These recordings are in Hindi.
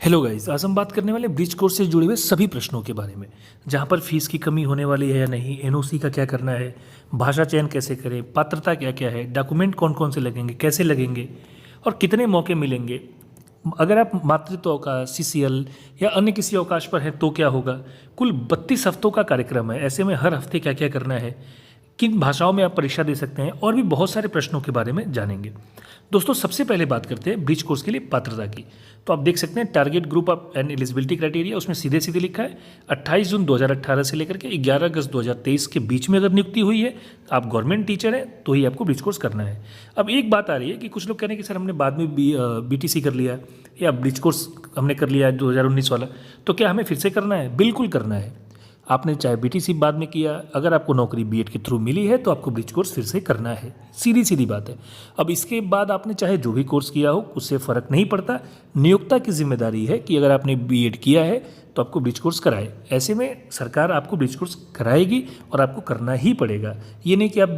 हेलो गाइस, आज हम बात करने वाले ब्रिज कोर्स से जुड़े हुए सभी प्रश्नों के बारे में, जहां पर फीस की कमी होने वाली है या नहीं, एनओसी का क्या करना है, भाषा चयन कैसे करें, पात्रता क्या क्या है, डॉक्यूमेंट कौन कौन से लगेंगे, कैसे लगेंगे और कितने मौके मिलेंगे। अगर आप मातृत्व अवकाश, सीसीएल या अन्य किसी अवकाश पर हैं तो क्या होगा। कुल 32 हफ्तों का कार्यक्रम है। ऐसे में हर हफ्ते क्या क्या करना है, किन भाषाओं में आप परीक्षा दे सकते हैं और भी बहुत सारे प्रश्नों के बारे में जानेंगे। दोस्तों, सबसे पहले बात करते हैं ब्रिज कोर्स के लिए पात्रता की। तो आप देख सकते हैं target group of and eligibility criteria, उसमें सीधे सीधे लिखा है 28 जून 2018 से लेकर के 11 अगस्त 2023 के बीच में अगर नियुक्ति हुई है, आप गवर्नमेंट टीचर हैं तो ही आपको ब्रिज कोर्स करना है। अब एक बात आ रही है कि कुछ लोग कह रहे हैं कि सर हमने बाद में बीटीसी कर लिया या ब्रिज कोर्स हमने कर लिया 2019 वाला, तो क्या हमें फिर से करना है? बिल्कुल करना है। आपने चाहे बीटीसी बाद में किया, अगर आपको नौकरी बीएड के थ्रू मिली है तो आपको ब्रिज कोर्स फिर से करना है। सीधी सीधी बात है। अब इसके बाद आपने चाहे जो भी कोर्स किया हो उससे फ़र्क नहीं पड़ता। नियोक्ता की जिम्मेदारी है कि अगर आपने बीएड किया है तो आपको ब्रिज कोर्स कराए। ऐसे में सरकार आपको ब्रिज कोर्स कराएगी और आपको करना ही पड़ेगा। ये नहीं कि आप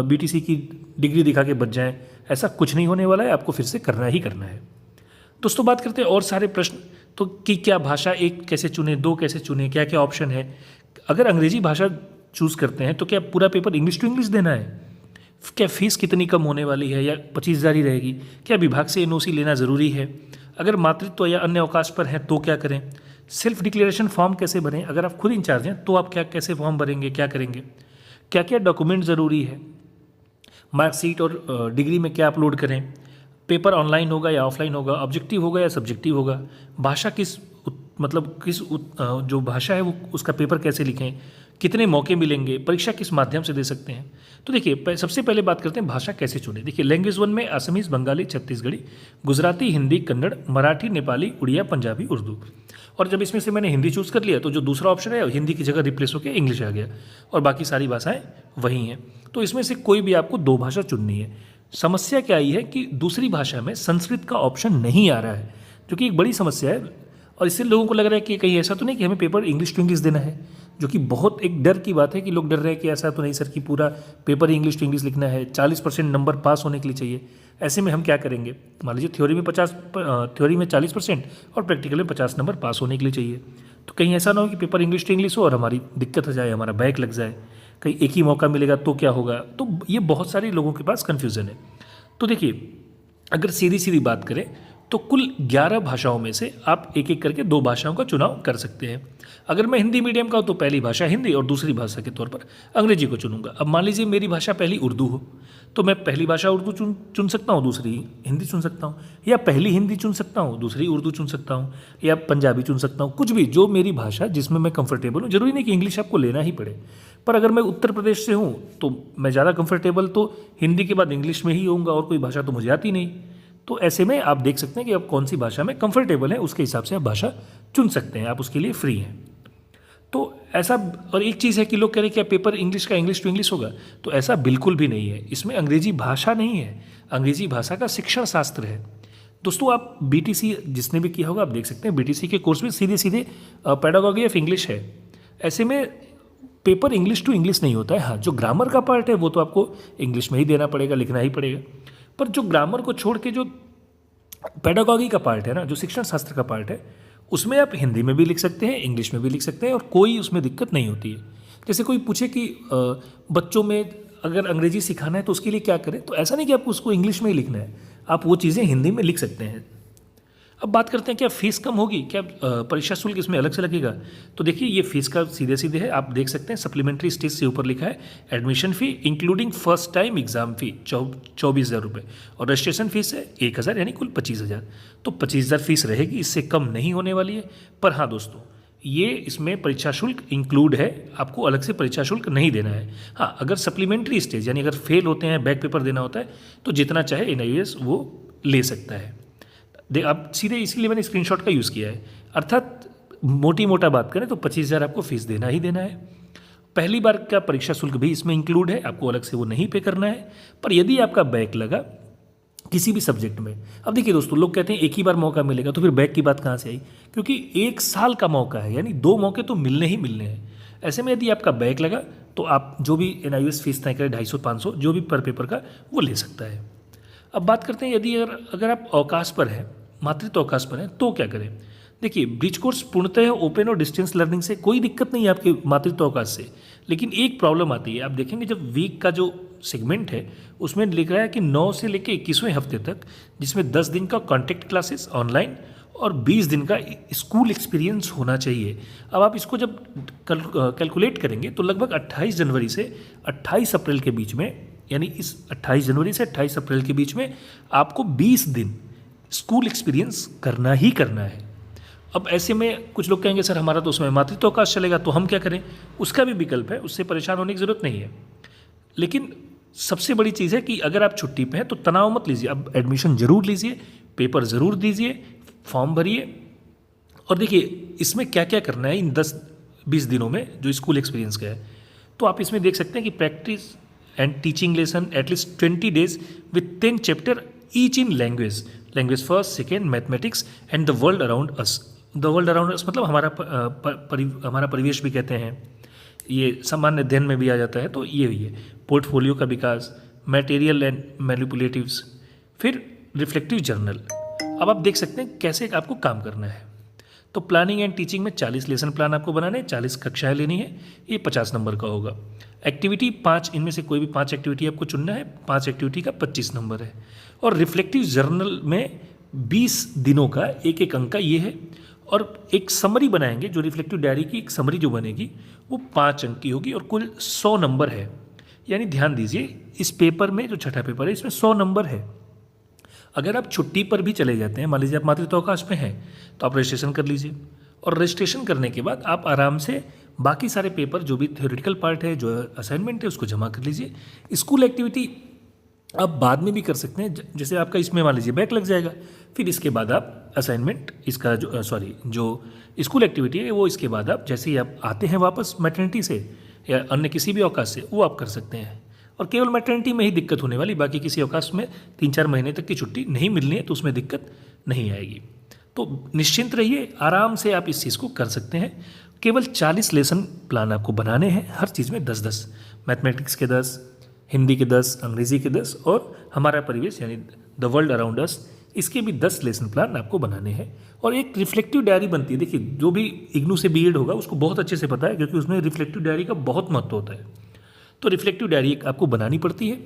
बीटीसी की डिग्री दिखा के बच जाएँ, ऐसा कुछ नहीं होने वाला है। आपको फिर से करना ही करना है। दोस्तों, बात करते हैं और सारे प्रश्न। तो कि क्या भाषा एक कैसे चुने, दो कैसे चुने, क्या क्या ऑप्शन है। अगर अंग्रेजी भाषा चूज़ करते हैं तो क्या पूरा पेपर इंग्लिश टू इंग्लिश देना है? क्या फीस कितनी कम होने वाली है या 25,000 ही रहेगी? क्या विभाग से एनओसी लेना ज़रूरी है? अगर मातृत्व या अन्य अवकाश पर हैं तो क्या करें? सेल्फ डिक्लेरेशन फॉर्म कैसे भरें? अगर आप खुद इंचार्ज हैं तो आप क्या कैसे फॉर्म भरेंगे, क्या करेंगे? क्या क्या डॉक्यूमेंट ज़रूरी है? मार्कशीट और डिग्री में क्या अपलोड करें? पेपर ऑनलाइन होगा या ऑफलाइन होगा? ऑब्जेक्टिव होगा या सब्जेक्टिव होगा? भाषा जो भाषा है वो उसका पेपर कैसे लिखें? कितने मौके मिलेंगे? परीक्षा किस माध्यम से दे सकते हैं? तो देखिए, सबसे पहले बात करते हैं भाषा कैसे चुने। देखिए, लैंग्वेज 1 में असमीज, बंगाली, छत्तीसगढ़ी, गुजराती, हिंदी, कन्नड़, मराठी, नेपाली, उड़िया, पंजाबी, उर्दू। और जब इसमें से मैंने हिंदी चूज़ कर लिया तो जो दूसरा ऑप्शन है हिंदी की जगह रिप्लेस होकर इंग्लिश आ गया और बाकी सारी भाषाएं वही हैं। तो इसमें से कोई भी आपको दो भाषा चुननी है। समस्या क्या आई है कि दूसरी भाषा में संस्कृत का ऑप्शन नहीं आ रहा है, जो कि एक बड़ी समस्या है। और इससे लोगों को लग रहा है कि कहीं ऐसा तो नहीं कि हमें पेपर इंग्लिश टू इंग्लिश देना है, जो कि बहुत एक डर की बात है कि लोग डर रहे हैं कि ऐसा तो नहीं सर कि पूरा पेपर इंग्लिश टू इंग्लिश लिखना है, 40% नंबर पास होने के लिए चाहिए। ऐसे में हम क्या करेंगे? मान लीजिए थ्योरी में 40% और प्रैक्टिकल में 50 नंबर पास होने के लिए चाहिए। तो कहीं ऐसा ना हो कि पेपर इंग्लिश टू इंग्लिश हो और हमारी दिक्कत हो जाए, हमारा बैक लग जाए, कहीं एक ही मौका मिलेगा तो क्या होगा। तो ये बहुत सारे लोगों के पास कन्फ्यूज़न है। तो देखिए, अगर सीधी सीधी बात करें तो कुल 11 भाषाओं में से आप एक एक करके दो भाषाओं का चुनाव कर सकते हैं। अगर मैं हिंदी मीडियम का हूँ तो पहली भाषा हिंदी और दूसरी भाषा के तौर पर अंग्रेजी को चुनूंगा। अब मान लीजिए मेरी भाषा पहली उर्दू हो तो मैं पहली भाषा उर्दू चुन सकता हूँ, दूसरी हिंदी चुन सकता हूँ, या पहली हिंदी चुन सकता हूँ, दूसरी उर्दू चुन सकता हूँ, या पंजाबी चुन सकता हूँ। कुछ भी जो मेरी भाषा जिसमें मैं कंफर्टेबल हूँ। जरूरी नहीं कि इंग्लिश आपको लेना ही पड़े, पर अगर मैं उत्तर प्रदेश से हूँ तो मैं ज़्यादा कंफर्टेबल तो हिंदी के बाद इंग्लिश में ही होऊंगा और कोई भाषा तो मुझे आती नहीं। तो ऐसे में आप देख सकते हैं कि आप कौन सी भाषा में कंफर्टेबल है, उसके हिसाब से आप भाषा चुन सकते हैं। आप उसके लिए फ्री हैं। तो ऐसा, और एक चीज़ है कि लोग कह रहे हैं कि पेपर इंग्लिश का इंग्लिश टू इंग्लिश होगा, तो ऐसा बिल्कुल भी नहीं है। इसमें अंग्रेजी भाषा नहीं है, अंग्रेजी भाषा का शिक्षण शास्त्र है। दोस्तों, आप बीटीसी जिसने भी किया होगा आप देख सकते हैं बीटीसी के कोर्स में सीधे सीधे पेडागॉजी ऑफ इंग्लिश है। ऐसे में पेपर इंग्लिश टू इंग्लिश नहीं होता है। हाँ, जो ग्रामर का पार्ट है वो तो आपको इंग्लिश में ही देना पड़ेगा, लिखना ही पड़ेगा। पर जो ग्रामर को छोड़ के जो पेडागॉजी का पार्ट है ना, जो शिक्षण शास्त्र का पार्ट है, उसमें आप हिंदी में भी लिख सकते हैं, इंग्लिश में भी लिख सकते हैं और कोई उसमें दिक्कत नहीं होती है। जैसे कोई पूछे कि बच्चों में अगर अंग्रेजी सिखाना है तो उसके लिए क्या करें, तो ऐसा नहीं कि आपको उसको इंग्लिश में ही लिखना है, आप वो चीज़ें हिंदी में लिख सकते हैं। अब बात करते हैं क्या फीस कम होगी, क्या परीक्षा शुल्क इसमें अलग से लगेगा। तो देखिए, ये फीस का सीधे सीधे है। आप देख सकते हैं सप्लीमेंट्री स्टेज से ऊपर लिखा है admission fee including first time exam fee 24,000 रुपये और रजिस्ट्रेशन फीस है 1,000, यानी कुल 25,000। तो 25,000 फीस रहेगी, इससे कम नहीं होने वाली है। पर हाँ दोस्तों, ये इसमें परीक्षा शुल्क इंक्लूड है, आपको अलग से परीक्षा शुल्क नहीं देना है। हाँ, अगर सप्लीमेंट्री स्टेज यानी अगर फेल होते हैं, बैक पेपर देना होता है, तो जितना चाहे NIOS वो ले सकता है। आप सीधे, इसीलिए मैंने स्क्रीनशॉट का यूज़ किया है। अर्थात मोटी मोटा बात करें तो 25,000 आपको फीस देना ही देना है। पहली बार का परीक्षा शुल्क भी इसमें इंक्लूड है, आपको अलग से वो नहीं पे करना है। पर यदि आपका बैक लगा किसी भी सब्जेक्ट में, अब देखिए दोस्तों, लोग कहते हैं एक ही बार मौका मिलेगा, तो फिर बैक की बात कहाँ से आई? क्योंकि 1 साल का मौका है, यानी 2 मौके तो मिलने ही मिलने हैं। ऐसे में यदि आपका बैक लगा तो आप जो भी NIOS फीस तय करें 250-500 जो भी पर पेपर का, वो ले सकता है। अब बात करते हैं यदि अगर आप अवकाश पर हैं, मातृत्व अवकाश पर हैं, तो क्या करें। देखिए ब्रिज कोर्स पूर्णतः ओपन और डिस्टेंस लर्निंग से कोई दिक्कत नहीं है आपके मातृत्व अवकाश से, लेकिन एक प्रॉब्लम आती है। आप देखेंगे जब वीक का जो सेगमेंट है उसमें लिख रहा है कि 9 से लेकर 21वें हफ्ते तक, जिसमें 10 दिन का कॉन्टैक्ट क्लासेस ऑनलाइन और 20 दिन का स्कूल एक्सपीरियंस होना चाहिए। अब आप इसको जब कैलकुलेट करेंगे तो लगभग 28 जनवरी से 28 अप्रैल के बीच में, यानी इस 28 जनवरी से 28 अप्रैल के बीच में आपको 20 दिन स्कूल एक्सपीरियंस करना ही करना है। अब ऐसे में कुछ लोग कहेंगे सर हमारा तो उसमें मातृत्व अवकाश चलेगा, तो हम क्या करें? उसका भी विकल्प है, उससे परेशान होने की ज़रूरत नहीं है। लेकिन सबसे बड़ी चीज़ है कि अगर आप छुट्टी पे हैं तो तनाव मत लीजिए, अब एडमिशन ज़रूर लीजिए, पेपर ज़रूर दीजिए, फॉर्म भरिए। और देखिए इसमें क्या क्या करना है इन 10-20 दिनों में जो स्कूल एक्सपीरियंस का है, तो आप इसमें देख सकते हैं कि practice and teaching lesson at least 20 days with 10 chapter each in language first second mathematics and the world around us. The world around us मतलब हमारा परिवेश भी कहते हैं, ये सामान्य अध्ययन में भी आ जाता है। तो ये हुई है पोर्टफोलियो का विकास, मटेरियल एंड मैनिपुलेटिव्स, फिर रिफ्लेक्टिव जर्नल। अब आप देख सकते हैं कैसे आपको काम करना है। तो प्लानिंग एंड टीचिंग में 40 लेसन प्लान आपको बनाने हैं, 40 कक्षाएं लेनी है, ये 50 नंबर का होगा। एक्टिविटी 5, इनमें से कोई भी 5 एक्टिविटी आपको चुनना है, 5 एक्टिविटी का 25 नंबर है। और रिफ्लेक्टिव जर्नल में 20 दिनों का एक एक अंक का ये है। और एक समरी बनाएंगे, जो रिफ्लेक्टिव डायरी की एक समरी जो बनेगी वो 5 अंक की होगी और कुल 100 नंबर है। यानी ध्यान दीजिए इस पेपर में, जो छठा पेपर है, इसमें 100 नंबर है। अगर आप छुट्टी पर भी चले जाते हैं, मान लीजिए आप मातृत्व अवकाश में हैं, तो आप रजिस्ट्रेशन कर लीजिए, और रजिस्ट्रेशन करने के बाद आप आराम से बाकी सारे पेपर, जो भी थ्योरेटिकल पार्ट है, जो असाइनमेंट है, उसको जमा कर लीजिए। स्कूल एक्टिविटी आप बाद में भी कर सकते हैं, जैसे आपका इसमें मान लीजिए बैक लग जाएगा, फिर इसके बाद आप असाइनमेंट इसका जो स्कूल एक्टिविटी है वो इसके बाद आप जैसे ही आप आते हैं वापस मैटरनिटी से या अन्य किसी भी अवकाश से, वो आप कर सकते हैं। और केवल मैटरनिटी में ही दिक्कत होने वाली, बाकी किसी अवकाश में 3-4 महीने तक की छुट्टी नहीं मिलनी है, तो उसमें दिक्कत नहीं आएगी। तो निश्चिंत रहिए, आराम से आप इस चीज़ को कर सकते हैं। केवल 40 लेसन प्लान आपको बनाने हैं, हर चीज़ में 10-10, मैथमेटिक्स के 10, हिंदी के 10, अंग्रेज़ी के 10 और हमारा परिवेश यानी द वर्ल्ड अराउंड अस, इसके भी 10 लेसन प्लान आपको बनाने हैं। और एक रिफ्लेक्टिव डायरी बनती है, देखिए जो भी इग्नू से बीएड होगा उसको बहुत अच्छे से पता है, क्योंकि उसमें रिफ्लेक्टिव डायरी का बहुत महत्व होता है। तो रिफ्लेक्टिव डायरी आपको बनानी पड़ती है,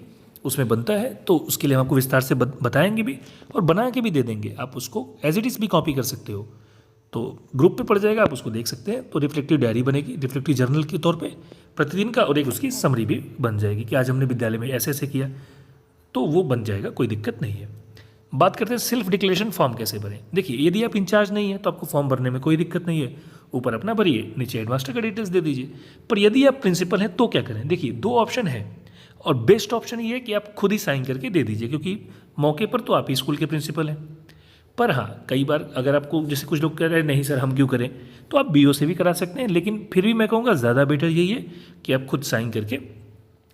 उसमें बनता है, तो उसके लिए हम आपको विस्तार से बताएंगे भी और बना के भी दे देंगे। आप उसको एज इट इज़ भी कॉपी कर सकते हो, तो ग्रुप पे पड़ जाएगा, आप उसको देख सकते हैं। तो रिफ्लेक्टिव डायरी बनेगी रिफ्लेक्टिव जर्नल के तौर पे प्रतिदिन का, और एक उसकी समरी भी बन जाएगी कि आज हमने विद्यालय में ऐसे ऐसे किया, तो वो बन जाएगा, कोई दिक्कत नहीं है। बात करते हैं सेल्फ डिक्लेरेशन फॉर्म कैसे भरें। देखिए यदि आप इंचार्ज नहीं है तो आपको फॉर्म भरने में कोई दिक्कत नहीं है, ऊपर अपना भरिए, नीचे हेडमास्टर का डिटेल्स दे दीजिए। पर यदि आप प्रिंसिपल हैं तो क्या करें? देखिए 2 ऑप्शन है, और बेस्ट ऑप्शन ये है कि आप खुद ही साइन करके दे दीजिए, क्योंकि मौके पर तो आप ही स्कूल के प्रिंसिपल हैं। पर हाँ, कई बार अगर आपको, जैसे कुछ लोग कह रहे हैं नहीं सर हम क्यों करें, तो आप बीओ से भी करा सकते हैं, लेकिन फिर भी मैं कहूँगा ज़्यादा बेटर यही है कि आप खुद साइन करके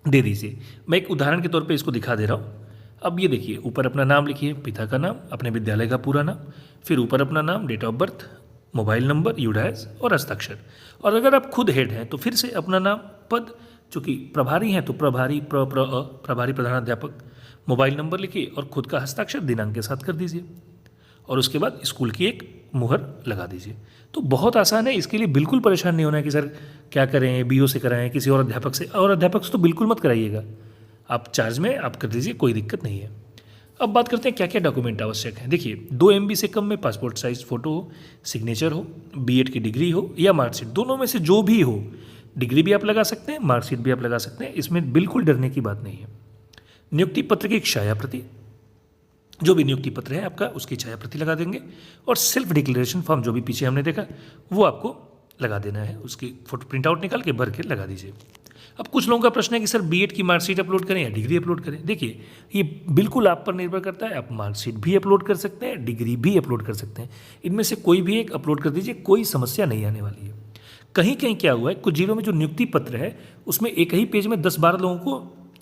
दे दीजिए। मैं एक उदाहरण के तौर पे इसको दिखा दे रहा हूँ। अब ये देखिए, ऊपर अपना नाम लिखिए, पिता का नाम, अपने विद्यालय का पूरा नाम, फिर ऊपर अपना नाम, date of birth, mobile number, UDISE और हस्ताक्षर। और अगर आप खुद हेड हैं तो फिर से अपना नाम, पद, चूँकि प्रभारी हैं तो प्रभारी प्रभारी प्रधानाध्यापक, मोबाइल नंबर लिखिए और खुद का हस्ताक्षर दिनांक के साथ कर दीजिए, और उसके बाद स्कूल की एक मुहर लगा दीजिए। तो बहुत आसान है, इसके लिए बिल्कुल परेशान नहीं होना है कि सर क्या करें, बीओ से कराएं, किसी और अध्यापक से। और अध्यापक से तो बिल्कुल मत कराइएगा, आप चार्ज में आप कर दीजिए, कोई दिक्कत नहीं है। अब बात करते हैं क्या क्या डॉक्यूमेंट आवश्यक हैं। देखिए 2 MB से कम में पासपोर्ट साइज फ़ोटो हो, सिग्नेचर हो, बीएड की डिग्री हो या मार्कशीट, दोनों में से जो भी हो। डिग्री भी आप लगा सकते हैं, मार्कशीट भी आप लगा सकते हैं, इसमें बिल्कुल डरने की बात नहीं है। नियुक्ति पत्र की छाया प्रति, जो भी नियुक्ति पत्र है आपका उसकी छाया प्रति लगा देंगे, और सेल्फ डिक्लेरेशन फॉर्म जो भी पीछे हमने देखा वो आपको लगा देना है, उसकी फोटो प्रिंट आउट निकाल के भर के लगा दीजिए। अब कुछ लोगों का प्रश्न है कि सर बीएड की मार्कशीट अपलोड करें या डिग्री अपलोड करें। देखिए ये बिल्कुल आप पर निर्भर करता है, आप मार्कशीट भी अपलोड कर सकते हैं, डिग्री भी अपलोड कर सकते हैं, इनमें से कोई भी एक अपलोड कर दीजिए, कोई समस्या नहीं आने वाली है। कहीं कहीं क्या हुआ है, कुछ जिलों में जो नियुक्ति पत्र है उसमें एक ही पेज में 10-12 लोगों को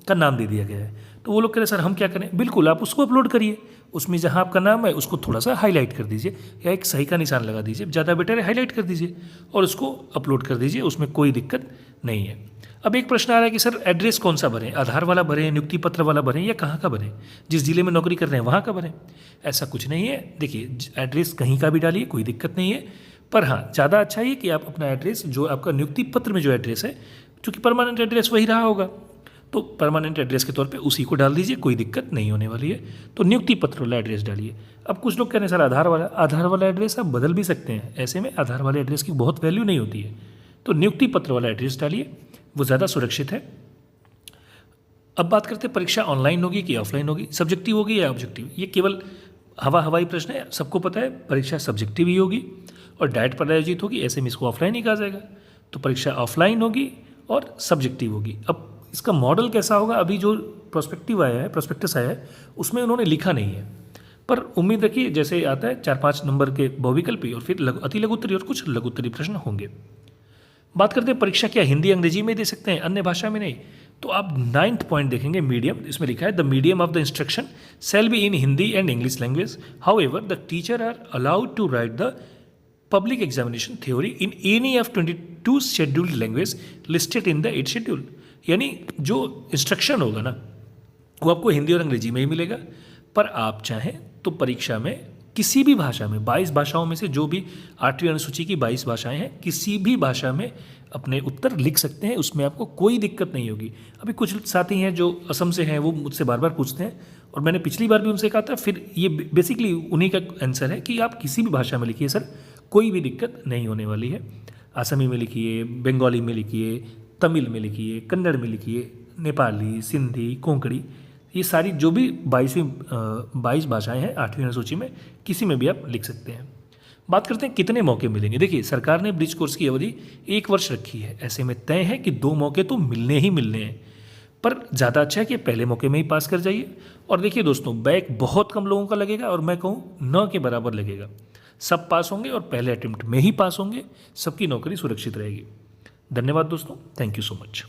का नाम दे दिया गया है, तो वो लोग कह रहे सर हम क्या करें। बिल्कुल आप उसको अपलोड करिए, उसमें जहाँ आपका नाम है उसको थोड़ा सा हाईलाइट कर दीजिए या एक सही का निशान लगा दीजिए, ज़्यादा बेटर है हाईलाइट कर दीजिए और उसको अपलोड कर दीजिए, उसमें कोई दिक्कत नहीं है। अब एक प्रश्न आ रहा है कि सर एड्रेस कौन सा भरें, आधार वाला भरें, नियुक्ति पत्र वाला भरें, या कहाँ का भरें, जिस जिले में नौकरी कर रहे हैं वहाँ का भरें। ऐसा कुछ नहीं है। देखिए एड्रेस कहीं का भी डालिए, कोई दिक्कत नहीं है, पर हाँ ज़्यादा अच्छा ये कि आप अपना एड्रेस जो आपका नियुक्ति पत्र में जो एड्रेस है, चूँकि परमानेंट एड्रेस वही रहा होगा, तो परमानेंट एड्रेस के तौर पे उसी को डाल दीजिए, कोई दिक्कत नहीं होने वाली है। तो नियुक्ति पत्र वाला एड्रेस डालिए। अब कुछ लोग कह रहे हैं सर आधार वाला एड्रेस आप बदल भी सकते हैं, ऐसे में आधार वाले एड्रेस की बहुत वैल्यू नहीं होती है, तो नियुक्ति पत्र वाला एड्रेस डालिए, वो ज़्यादा सुरक्षित है। अब बात करते हैं परीक्षा ऑनलाइन होगी कि ऑफलाइन होगी, सब्जेक्टिव होगी या ऑब्जेक्टिव। ये केवल हवाई प्रश्न है, सबको पता है परीक्षा सब्जेक्टिव ही होगी और डाइट पर आयोजित होगी, ऐसे में इसको ऑफलाइन ही कहा जाएगा। तो परीक्षा ऑफलाइन होगी और सब्जेक्टिव होगी। अब इसका मॉडल कैसा होगा, अभी जो प्रोस्पेक्टस आया है उसमें उन्होंने लिखा नहीं है, पर उम्मीद रखिए जैसे आता है 4-5 नंबर के बहुविकल्पी और फिर अति लघु उत्तरी और कुछ लघु उत्तरी प्रश्न होंगे। बात करते हैं परीक्षा क्या हिंदी अंग्रेजी में दे सकते हैं, अन्य भाषा में नहीं। तो आप 9th पॉइंट देखेंगे, मीडियम, इसमें लिखा है the medium of the instruction shall be in Hindi and English language, however the teacher are allowed to write the public examination theory in any of 22 scheduled language listed in the 8th schedule. यानी जो इंस्ट्रक्शन होगा ना वो आपको हिंदी और अंग्रेजी में ही मिलेगा, पर आप चाहें तो परीक्षा में किसी भी भाषा में 22 भाषाओं में से जो भी 8वीं अनुसूची की 22 भाषाएं हैं, किसी भी भाषा में अपने उत्तर लिख सकते हैं, उसमें आपको कोई दिक्कत नहीं होगी। अभी कुछ साथी हैं जो असम से हैं, वो मुझसे बार बार पूछते हैं और मैंने पिछली बार भी उनसे कहा था, फिर ये बेसिकली उन्हीं का आंसर है कि आप किसी भी भाषा में लिखिए सर, कोई भी दिक्कत नहीं होने वाली है। असमी में लिखिए, बंगाली में लिखिए, तमिल में लिखिए, कन्नड़ में लिखिए, नेपाली, सिंधी, कोंकणी, ये सारी जो भी 22 भाषाएं हैं 8वीं अनुसूची में, किसी में भी आप लिख सकते हैं। बात करते हैं कितने मौके मिलेंगे। देखिए सरकार ने ब्रिज कोर्स की अवधि 1 वर्ष रखी है, ऐसे में तय है कि 2 मौके तो मिलने ही मिलने हैं, पर ज़्यादा अच्छा है कि पहले मौके में ही पास कर जाइए। और देखिए दोस्तों, बैक बहुत कम लोगों का लगेगा और मैं कहूँ 9 के बराबर लगेगा। सब पास होंगे और पहले अटेम्प्ट में ही पास होंगे, सबकी नौकरी सुरक्षित रहेगी। धन्यवाद दोस्तों, थैंक यू सो मच।